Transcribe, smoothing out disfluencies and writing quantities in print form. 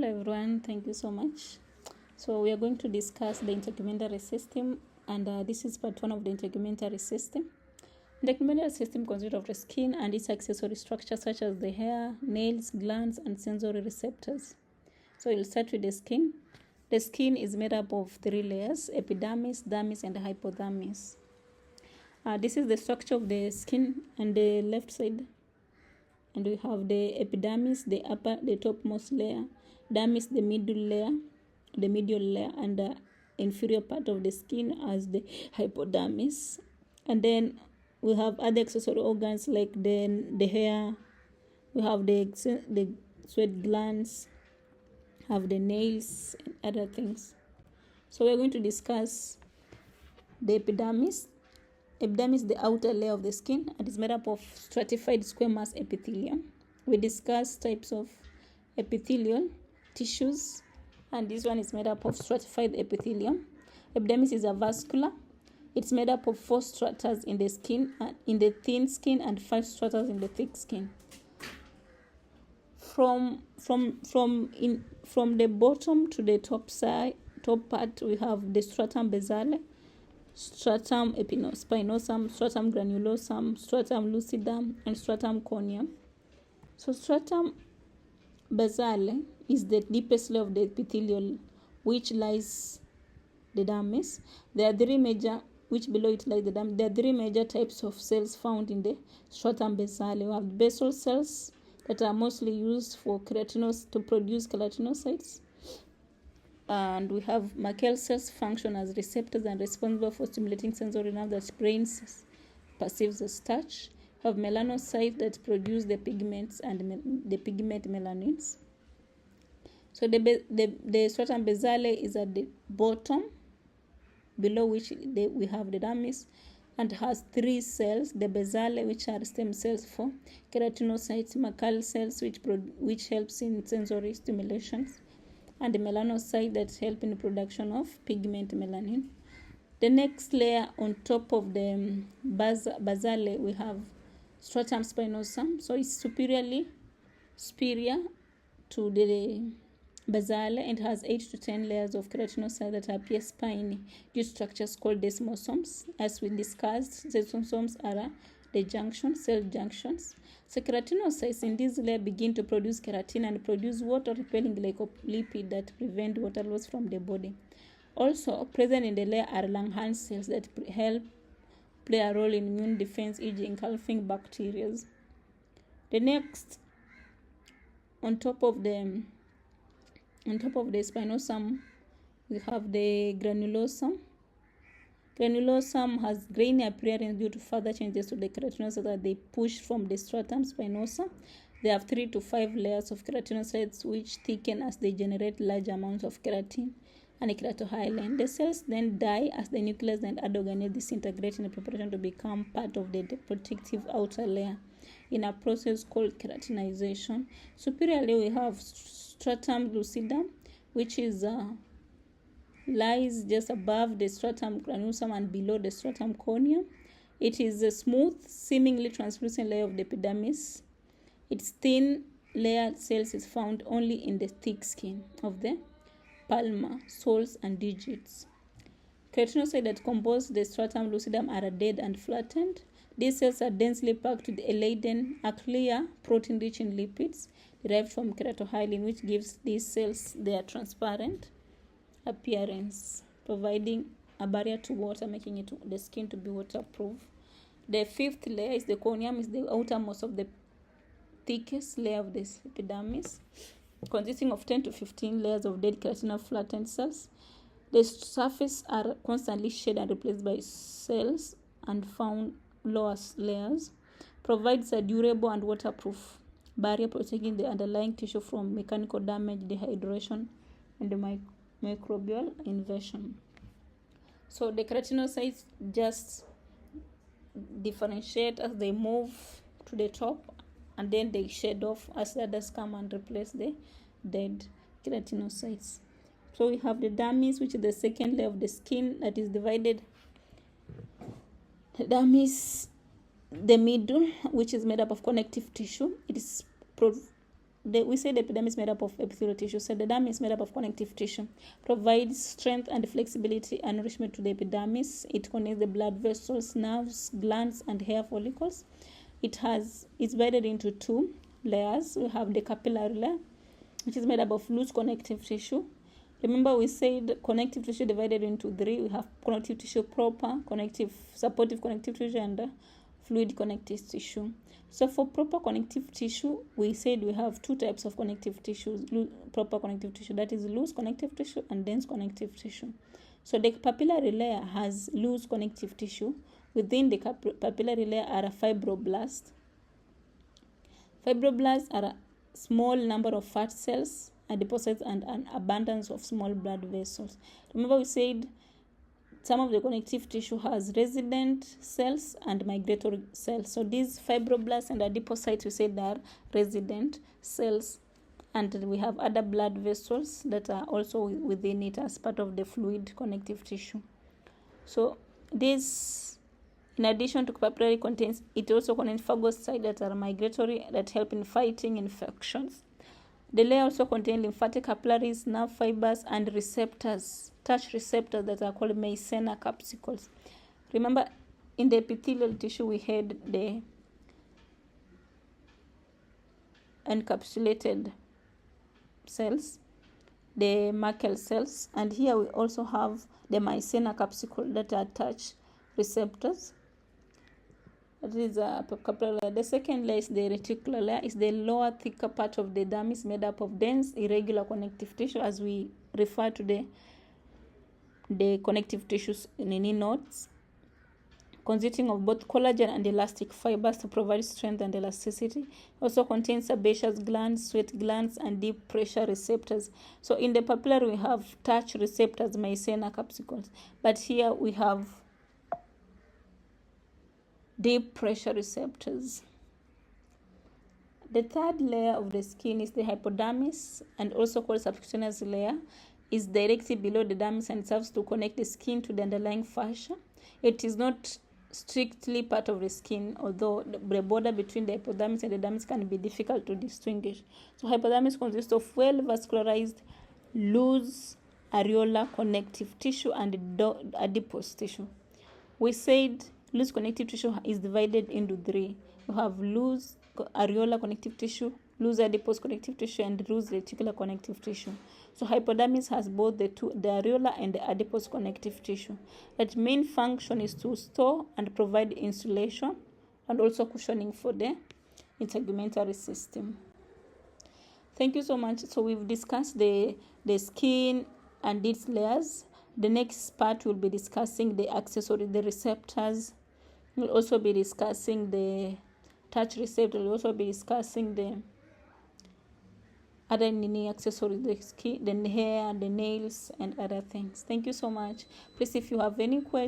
Hello everyone, thank you so much. So we are going to discuss the integumentary system, and this is part 1 of the integumentary system. The integumentary system consists of the skin and its accessory structures such as the hair, nails, glands, and sensory receptors. So we'll start with the skin. The skin is made up of 3 layers: epidermis, dermis, and hypodermis. This is the structure of the skin on the left side. And we have the epidermis, the topmost layer, dermis, the medial layer, and the inferior part of the skin as the hypodermis. And then we have other accessory organs like the hair, we have the sweat glands, have the nails and other things. So we're going to discuss the epidermis. Epidermis is the outer layer of the skin and is made up of stratified squamous epithelium. We discuss types of epithelial tissues, and this one is made up of stratified epithelium. Epidermis is avascular. It's made up of 4 stratas in the skin, in the thin skin, and 5 stratas in the thick skin. From the bottom to the top part, we have the stratum basale, stratum spinosum, stratum granulosum, stratum lucidum, and stratum corneum. So stratum basale is the deepest layer of the epithelial, which lies the dermis. There are 3 major, which below it lies the dermis. There are 3 major types of cells found in the stratum basale. We have basal cells that are mostly used for to produce keratinocytes. And we have Merkel cells function as receptors and responsible for stimulating sensory nerves that brain perceives as touch. We have melanocytes that produce the pigments and the pigment melanins. So the stratum basale is at the bottom, below which we have the dermis, and has 3 cells: the basale, which are stem cells for keratinocytes; Merkel cells, which helps in sensory stimulations; and the melanocytes that help in the production of pigment melanin. The next layer on top of the basale, we have stratum spinosum. So it's superior to the basale, and has 8 to 10 layers of keratinocytes that appear spiny due to structures called desmosomes. As we discussed, desmosomes are the cell junctions. So keratinocytes in this layer begin to produce keratin and produce water-repelling glycolipid that prevent water loss from the body. Also present in the layer are Langerhans cells that play a role in immune defense, e.g. engulfing bacteria. The next, on top of the spinosum, we have the granulosum. Granulosum has grainy appearance due to further changes to the keratinocytes that they push from the stratum spinosum. They have 3 to 5 layers of keratinocytes which thicken as they generate large amounts of keratin and keratohyalin. The cells then die as the nucleus and other organelles disintegrate in preparation to become part of the protective outer layer in a process called keratinization. Superiorly, we have stratum lucidum, which is lies just above the stratum granulosum and below the stratum corneum. It is a smooth, seemingly translucent layer of the epidermis. Its thin layer cells is found only in the thick skin of the palmar, soles, and digits. Keratinocytes that compose the stratum lucidum are dead and flattened. These cells are densely packed with a clear protein rich in lipids derived from keratohyalin, which gives these cells their transparent appearance, providing a barrier to water, making the skin to be waterproof. The 5th layer is the corneum, is the outermost of the thickest layer of this epidermis, consisting of 10 to 15 layers of dead keratinal flattened cells. The surface are constantly shed and replaced by cells and found lower layers, provides a durable and waterproof barrier protecting the underlying tissue from mechanical damage, dehydration, and the microbial invasion. So the keratinocytes just differentiate as they move to the top, and then they shed off as the others come and replace the dead keratinocytes. So we have the dermis, which is the 2nd layer of the skin that is divided. The dermis, the middle, which is made up of connective tissue. It is we say the epidermis is made up of epithelial tissue. So the dermis is made up of connective tissue. Provides strength and flexibility and nourishment to the epidermis. It contains the blood vessels, nerves, glands, and hair follicles. It's divided into two layers. We have the capillary layer, which is made up of loose connective tissue. Remember, we said connective tissue divided into three. We have connective tissue proper, supportive connective tissue, and fluid connective tissue. So for proper connective tissue, we said we have two types of connective tissues. Proper connective tissue, that is loose connective tissue and dense connective tissue. So the papillary layer has loose connective tissue. Within the papillary layer are fibroblasts. Fibroblasts are a small number of fat cells, adipocytes, and an abundance of small blood vessels. Remember, we said some of the connective tissue has resident cells and migratory cells. So these fibroblasts and adipocytes, we said, are resident cells, and we have other blood vessels that are also within it as part of the fluid connective tissue. So this, in addition to papillary, it also contains phagocytes that are migratory, that help in fighting infections. The layer also contains lymphatic capillaries, nerve fibers, and receptors, touch receptors that are called Meissner capsules. Remember, in the epithelial tissue, we had the encapsulated cells, the Merkel cells, and here we also have the Meissner capsule that are touch receptors. That is a capillary layer. The second layer is the reticular layer. Is the lower, thicker part of the dermis made up of dense, irregular connective tissue, as we refer to the connective tissues in notes, consisting of both collagen and elastic fibers to provide strength and elasticity. It also contains sebaceous glands, sweat glands, and deep pressure receptors. So in the papillary, we have touch receptors, Meissner capsules, but here we have deep pressure receptors. The third layer of the skin is the hypodermis, and also called subcutaneous layer. Is directly below the dermis and serves to connect the skin to the underlying fascia. It is not strictly part of the skin, although the border between the hypodermis and the dermis can be difficult to distinguish. So hypodermis consists of well vascularized, loose areolar connective tissue and adipose tissue. We said loose connective tissue is divided into three. You have loose areolar connective tissue, loose adipose connective tissue, and loose reticular connective tissue. So hypodermis has both the areolar and the adipose connective tissue. Its main function is to store and provide insulation and also cushioning for the integumentary system. Thank you so much. So we've discussed the skin and its layers. The next part will be discussing the accessory, the receptors. We'll also be discussing the touch receptor. We'll also be discussing the other accessories, the skin, the hair, the nails, and other things. Thank you so much. Please, if you have any questions,